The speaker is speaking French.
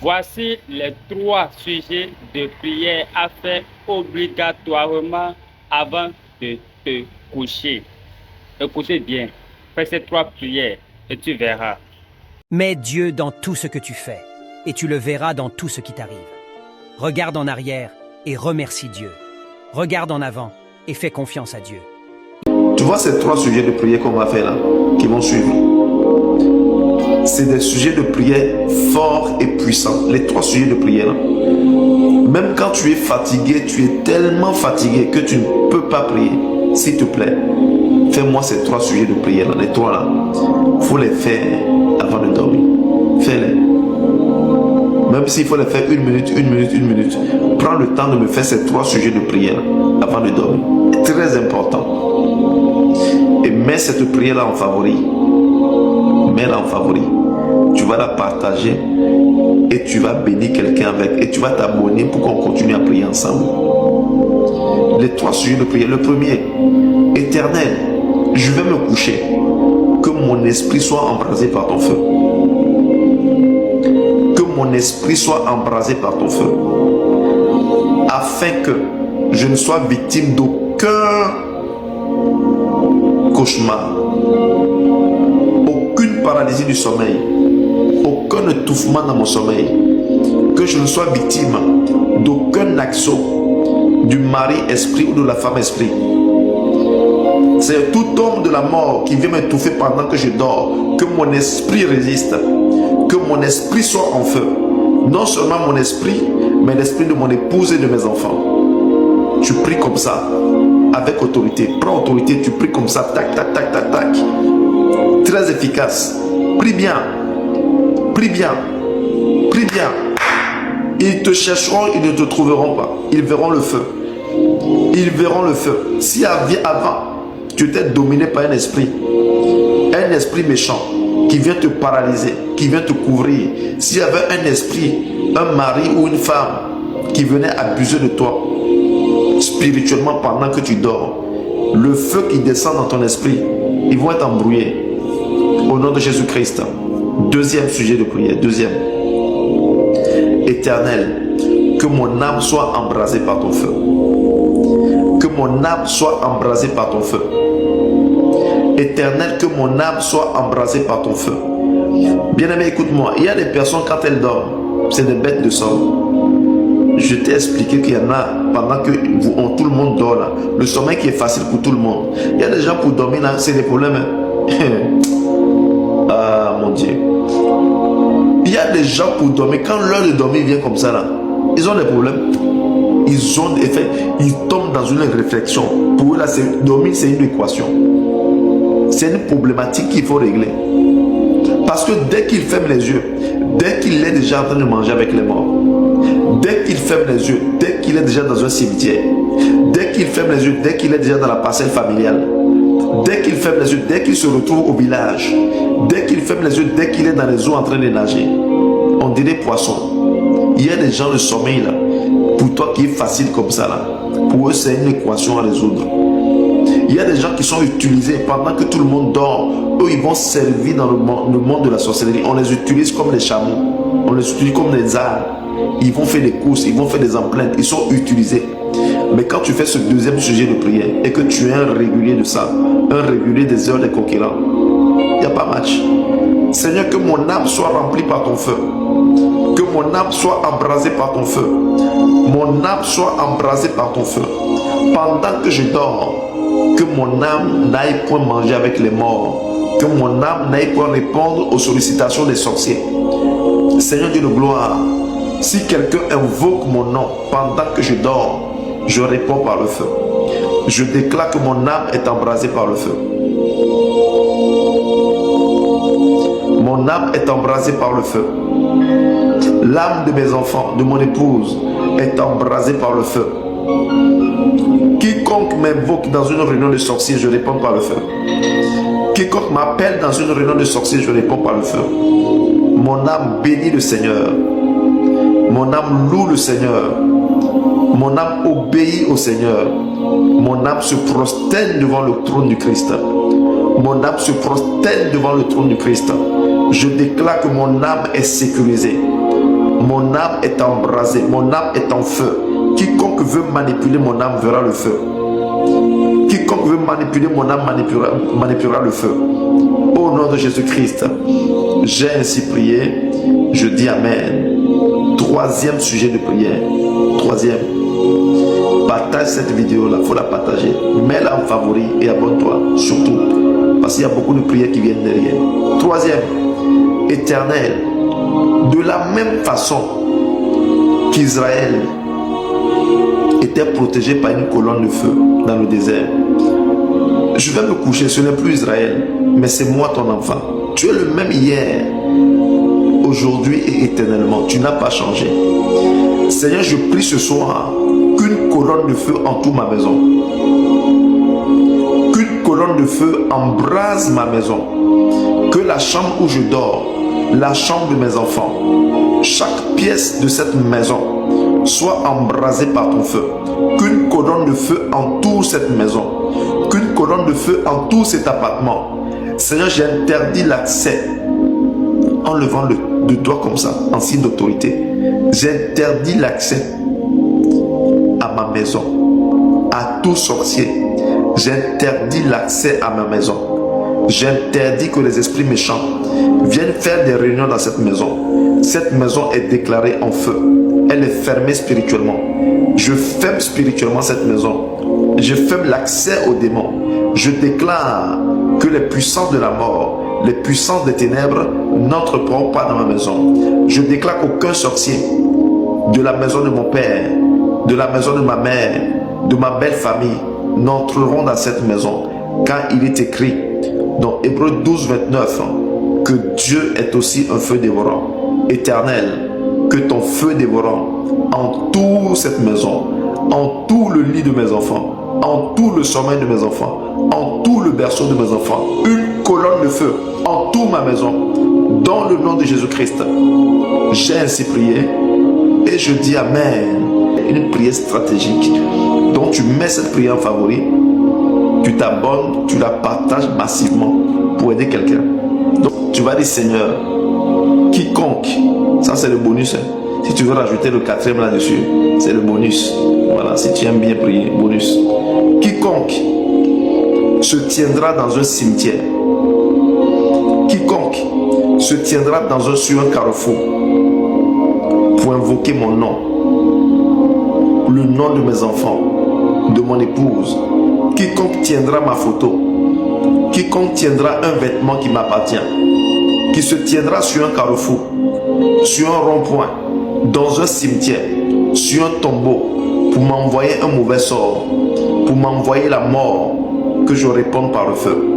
Voici les trois sujets de prière à faire obligatoirement avant de te coucher. Écoutez bien, fais ces trois prières et tu verras. Mets Dieu dans tout ce que tu fais, et tu le verras dans tout ce qui t'arrive. Regarde en arrière et remercie Dieu. Regarde en avant et fais confiance à Dieu. Tu vois ces trois sujets de prière qu'on va faire là, qui vont suivre. C'est des sujets de prière forts et puissants. Les trois sujets de prière là. Même quand tu es fatigué, tu es tellement fatigué que tu ne peux pas prier. S'il te plaît, fais-moi ces trois sujets de prière là. Les trois là. Il faut les faire avant de dormir. Fais-les. Même s'il faut les faire une minute. Prends le temps de me faire ces trois sujets de prière avant de dormir. C'est très important. Et mets cette prière-là en favori. Mets-la en favori. Tu vas la partager et tu vas bénir quelqu'un avec. Et tu vas t'abonner pour qu'on continue à prier ensemble. Les trois sujets de prière. Le premier, Éternel, je vais me coucher. Que mon esprit soit embrasé par ton feu. Que mon esprit soit embrasé par ton feu. Afin que je ne sois victime d'aucun cauchemar, aucune paralysie du sommeil, aucun étouffement dans mon sommeil, que je ne sois victime d'aucun accès du mari-esprit ou de la femme-esprit. C'est tout homme de la mort qui vient m'étouffer pendant que je dors, que mon esprit résiste, que mon esprit soit en feu. Non seulement mon esprit, mais l'esprit de mon épouse et de mes enfants. Tu pries comme ça, avec autorité. Prends autorité, tu pries comme ça, tac, tac, tac, tac, tac. Très efficace. Prie bien. Prie bien. Prie bien. Ils te chercheront, ils ne te trouveront pas. Ils verront le feu. Ils verront le feu. Si avant, tu étais dominé par un esprit méchant, qui vient te paralyser, qui vient te couvrir. S'il y avait un esprit, un mari ou une femme qui venait abuser de toi, spirituellement pendant que tu dors, le feu qui descend dans ton esprit, ils vont être embrouillés. Au nom de Jésus-Christ. Deuxième sujet de prière. Deuxième. Éternel, que mon âme soit embrasée par ton feu. Que mon âme soit embrasée par ton feu. Éternel, que mon âme soit embrasée par ton feu. Bien-aimé, écoute-moi. Il y a des personnes, quand elles dorment, c'est des bêtes de somme. Je t'ai expliqué qu'il y en a, pendant que tout le monde dort là, le sommeil qui est facile pour tout le monde. Il y a des gens pour dormir là, c'est des problèmes. Ah mon Dieu. Il y a des gens pour dormir, quand l'heure de dormir vient comme ça là, ils ont des problèmes. Ils tombent dans une réflexion. Pour eux là, dormir c'est une équation. C'est une problématique qu'il faut régler. Parce que dès qu'il ferme les yeux, dès qu'il est déjà en train de manger avec les morts, dès qu'il ferme les yeux, dès qu'il est déjà dans un cimetière, dès qu'il ferme les yeux, dès qu'il est déjà dans la parcelle familiale, dès qu'il ferme les yeux, dès qu'il se retrouve au village, dès qu'il ferme les yeux, dès qu'il est dans les eaux en train de nager, on dirait poisson. Il y a des gens de sommeil là, pour toi qui est facile comme ça là, pour eux c'est une équation à résoudre. Il y a des gens qui sont utilisés pendant que tout le monde dort. Eux, ils vont servir dans le monde de la sorcellerie. On les utilise comme des chameaux. On les utilise comme des ânes. Ils vont faire des courses, ils vont faire des empreintes. Ils sont utilisés. Mais quand tu fais ce deuxième sujet de prière et que tu es un régulier de ça, un régulier des heures des conquérants, il n'y a pas match. Seigneur, que mon âme soit remplie par ton feu. Que mon âme soit embrasée par ton feu. Mon âme soit embrasée par ton feu. Pendant que je dors, que mon âme n'aille point manger avec les morts. Que mon âme n'aille point répondre aux sollicitations des sorciers. Seigneur Dieu de gloire, si quelqu'un invoque mon nom pendant que je dors, je réponds par le feu. Je déclare que mon âme est embrasée par le feu. Mon âme est embrasée par le feu. L'âme de mes enfants, de mon épouse, est embrasée par le feu. Quiconque m'invoque dans une réunion de sorciers, je réponds par le feu. Quiconque m'appelle dans une réunion de sorciers, je réponds par le feu. Mon âme bénit le Seigneur. Mon âme loue le Seigneur. Mon âme obéit au Seigneur. Mon âme se prosterne devant le trône du Christ. Mon âme se prosterne devant le trône du Christ. Je déclare que mon âme est sécurisée. Mon âme est embrasée, mon âme est en feu. Quiconque veut manipuler mon âme verra le feu. Quiconque veut manipuler mon âme manipulera le feu. Au nom de Jésus-Christ, j'ai ainsi prié. Je dis Amen. Troisième sujet de prière. Troisième. Partage cette vidéo-là, il faut la partager. Mets-la en favori et abonne-toi, surtout. Parce qu'il y a beaucoup de prières qui viennent derrière. Troisième. Éternel, de la même façon qu'Israël était protégé par une colonne de feu dans le désert, je vais me coucher, ce n'est plus Israël, mais c'est moi ton enfant. Tu es le même hier, aujourd'hui et éternellement. Tu n'as pas changé. Seigneur, je prie ce soir qu'une colonne de feu entoure ma maison. Qu'une colonne de feu embrase ma maison. Que la chambre où je dors, la chambre de mes enfants, chaque pièce de cette maison soit embrasée par ton feu. Qu'une colonne de feu entoure cette maison. Qu'une colonne de feu entoure cet appartement. Seigneur, j'interdis l'accès en levant le doigt comme ça, en signe d'autorité. J'interdis l'accès à ma maison, à tout sorcier. J'interdis l'accès à ma maison. J'interdis que les esprits méchants viennent faire des réunions dans cette maison. Cette maison est déclarée en feu. Elle est fermée spirituellement. Je ferme spirituellement cette maison. Je ferme l'accès aux démons. Je déclare que les puissances de la mort, les puissances des ténèbres n'entreront pas dans ma maison. Je déclare qu'aucun sorcier de la maison de mon père, de la maison de ma mère, de ma belle famille n'entreront dans cette maison. Car il est écrit dans Hébreux 12, 29 que Dieu est aussi un feu dévorant. Éternel, que ton feu dévorant entoure cette maison, entoure le lit de mes enfants, entoure le sommeil de mes enfants, entoure le berceau de mes enfants. Une colonne de feu entoure ma maison. Dans le nom de Jésus-Christ, j'ai ainsi prié et je dis Amen. Une prière stratégique. Donc tu mets cette prière en favori, tu t'abonnes, tu la partages massivement pour aider quelqu'un. Donc tu vas dire Seigneur, quiconque, ça c'est le bonus, hein. Si tu veux rajouter le quatrième là-dessus, c'est le bonus. Voilà, si tu aimes bien prier, bonus. Quiconque se tiendra dans un cimetière, quiconque se tiendra sur un carrefour pour invoquer mon nom, le nom de mes enfants, de mon épouse, quiconque tiendra ma photo, quiconque tiendra un vêtement qui m'appartient, qui se tiendra sur un carrefour, sur un rond-point, dans un cimetière, sur un tombeau, pour m'envoyer un mauvais sort, pour m'envoyer la mort, que je réponde par le feu.